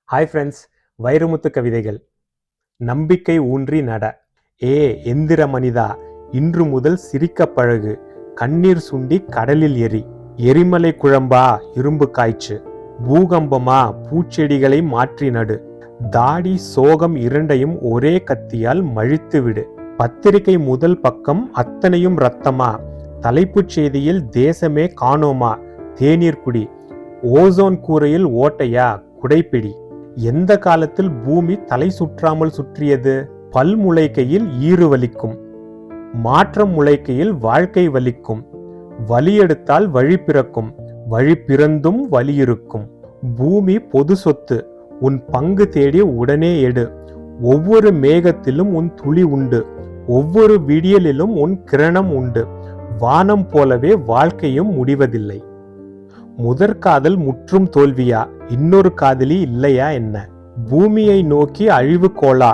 Hi friends, Vairamuthu கவிதைகள். நம்பிக்கை ஊன்றி நட. எந்திர மனிதா, இன்று முதல் சிரிக்க பழகு. கண்ணீர் சுண்டி கடலில் எரி. எரிமலை குழம்பா, இரும்பு காய்ச்சு. பூகம்பமா, பூச்செடிகளை மாற்றி நடு. தாடி சோகம் இரண்டையும் ஒரே கத்தியால் மழித்து விடு. பத்திரிகை முதல் பக்கம் அத்தனையும் ரத்தமா. தலைப்புச் செய்தியில் தேசமே காணோமா. தேநீர் குடி. ஓசோன் கூரையில் ஓட்டையா, குடைப்பிடி. எந்த காலத்தில் பூமி தலை சுற்றாமல் சுற்றியது? பல் முளைக்கையில் ஈறு வலிக்கும், மாற்றம் முளைக்கையில் வாழ்க்கை வலிக்கும். வலி எடுத்தால் வழி பிறக்கும், வழி பிறந்தும் வலி இருக்கும். பூமி பொது சொத்து, உன் பங்கு தேடி உடனே எடு. ஒவ்வொரு மேகத்திலும் உன் துளி உண்டு, ஒவ்வொரு விடியலிலும் உன் கிரணம் உண்டு. வானம் போலவே வாழ்க்கையும் முடிவதில்லை. முதற்காதல் முற்றும் தோல்வியா, இன்னொரு காதலி இல்லையா என்ன? பூமியை நோக்கி அழிவு கோலா,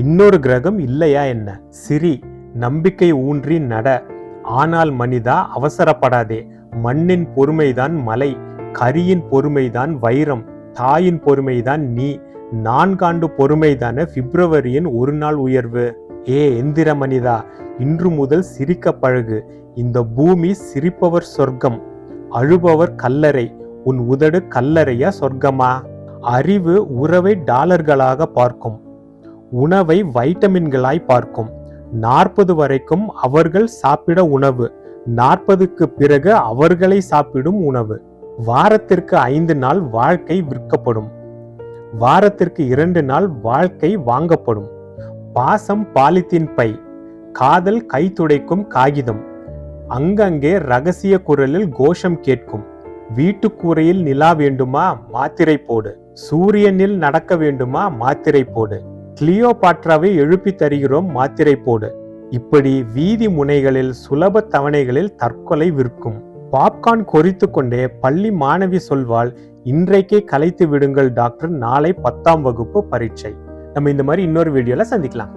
இன்னொரு கிரகம் இல்லையா என்ன? சிரி, நம்பிக்கை ஊன்றி நட. ஆனால் மனிதா, அவசரப்படாதே. மண்ணின் பொறுமைதான் மலை, கரியின் பொறுமைதான் வைரம், தாயின் பொறுமைதான் நீ. 4 ஆண்டு பொறுமைதான பிப்ரவரியின் ஒரு நாள் உயர்வு. எந்திர மனிதா, இன்று முதல் சிரிக்க பழகு. இந்த பூமி சிரிப்பவர் சொர்க்கம், அழுபவர் கல்லறை. உன் உதடு கல்லறையா சொர்க்கமா? அறிவு உறவை டாலர்களாக பார்க்கும், உணவை வைட்டமின்களாய் பார்க்கும். 40 வரைக்கும் அவர்கள் சாப்பிட உணவு, 40க்கு பிறகு அவர்களை சாப்பிடும் உணவு. வாரத்திற்கு 5 நாள் வாழ்க்கை விற்கப்படும், வாரத்திற்கு 2 நாள் வாழ்க்கை வாங்கப்படும். பாசம் பாலித்தீன் பை, காதல் கை துடைக்கும் காகிதம். அங்கங்கே ரகசிய குரலில் கோஷம் கேட்கும். வீட்டுக்கூரையில் நிலா வேண்டுமா, மாத்திரை போடு. சூரியனில் நடக்க வேண்டுமா, மாத்திரை போடு. கிளியோபாட்ராவை எழுப்பி தருகிறோம், மாத்திரை போடு. இப்படி வீதி முனைகளில் சுலப தவணைகளில் தற்கொலை விற்கும். பாப்கார்ன் கொறித்து கொண்டே பள்ளி மாணவி சொல்வாள், இன்றைக்கே கலைத்து விடுங்கள் டாக்டர், நாளை 10ஆம் வகுப்பு பரீட்சை. நம்ம இந்த மாதிரி இன்னொரு வீடியோல சந்திக்கலாம்.